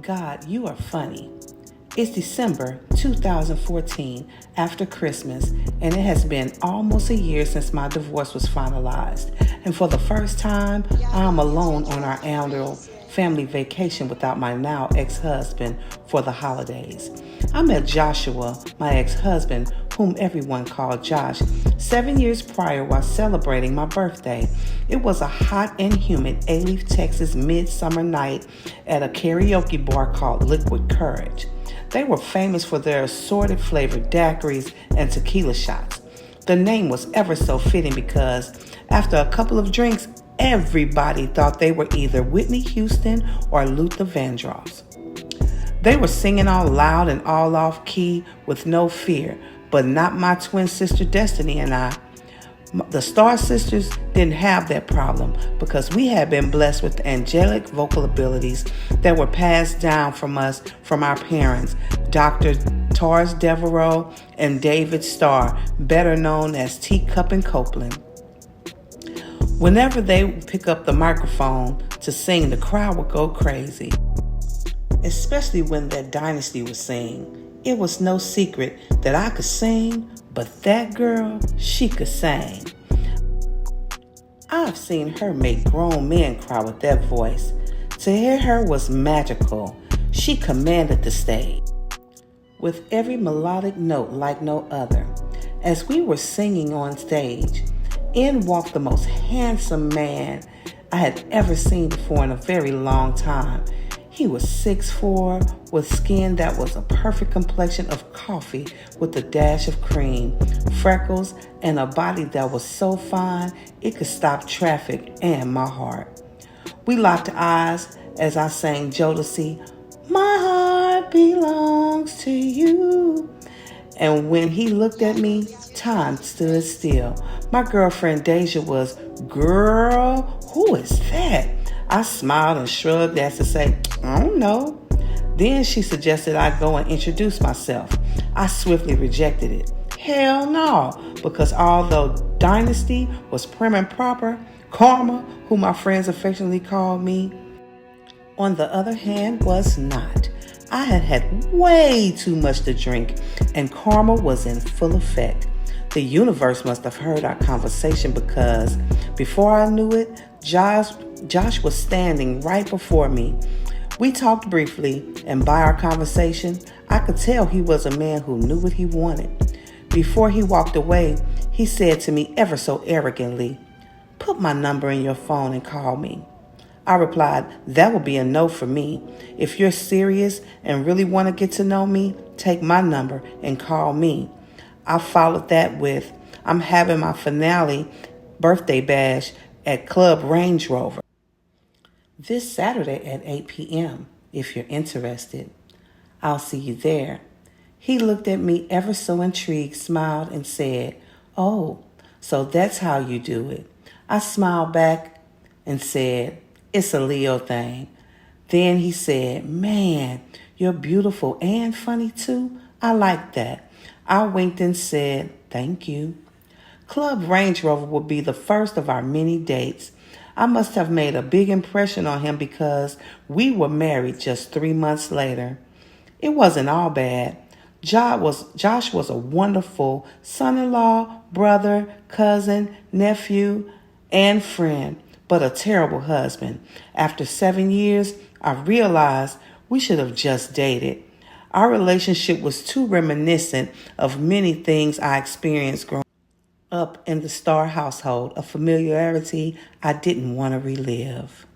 God, you are funny. It's December 2014 after Christmas, and it has been almost a year since my divorce was finalized. And for the first time, I am alone on our annual family vacation without my now ex-husband for the holidays. I met Joshua, my ex-husband, whom everyone called Josh, 7 years prior while celebrating my birthday. It was a hot and humid Alief, Texas midsummer night at a karaoke bar called Liquid Courage. They were famous for their assorted flavored daiquiris and tequila shots. The name was ever so fitting because after a couple of drinks, everybody thought they were either Whitney Houston or Luther Vandross. They were singing all loud and all off key with no fear, but not my twin sister Destiny and I. The Star sisters didn't have that problem because we had been blessed with angelic vocal abilities that were passed down from us from our parents, Dr. Tars Devereaux and David Starr, better known as Teacup and Copeland. Whenever they would pick up the microphone to sing, the crowd would go crazy, especially when that Dynasty was singing. It was no secret that I could sing, but that girl, she could sing. I've seen her make grown men cry with that voice. To hear her was magical. She commanded the stage with every melodic note like no other. As we were singing on stage, in walked the most handsome man I had ever seen before in a very long time. He was 6'4", with skin that was a perfect complexion of coffee with a dash of cream, freckles, and a body that was so fine it could stop traffic and my heart. We locked eyes as I sang Jodeci, "My heart belongs to you." And when he looked at me, time stood still. My girlfriend Deja was, "Girl, who is that?" I smiled and shrugged as to say, "I don't know." Then she suggested I go and introduce myself. I swiftly rejected it. Hell no, because although Dynasty was prim and proper, Karma, who my friends affectionately called me, on the other hand, was not. I had had way too much to drink, and Karma was in full effect. The universe must have heard our conversation because before I knew it, Josh was standing right before me. We talked briefly, and by our conversation, I could tell he was a man who knew what he wanted. Before he walked away, he said to me ever so arrogantly, "Put my number in your phone and call me." I replied, "That would be a no for me. If you're serious and really want to get to know me, take my number and call me." I followed that with, "I'm having my finale birthday bash at Club Range Rover this Saturday at 8 p.m. if you're interested. I'll see you there." He looked at me ever so intrigued, smiled, and said, "Oh, so that's how you do it." I smiled back and said, "It's a Leo thing." Then he said, "Man, you're beautiful and funny too. I like that." I winked and said, "Thank you." Club Range Rover will be the first of our many dates. I must have made a big impression on him because we were married just 3 months later. It wasn't all bad. Josh was a wonderful son-in-law, brother, cousin, nephew, and friend, but a terrible husband. After 7 years, I realized we should have just dated. Our relationship was too reminiscent of many things I experienced growing up in the Star household, a familiarity I didn't want to relive.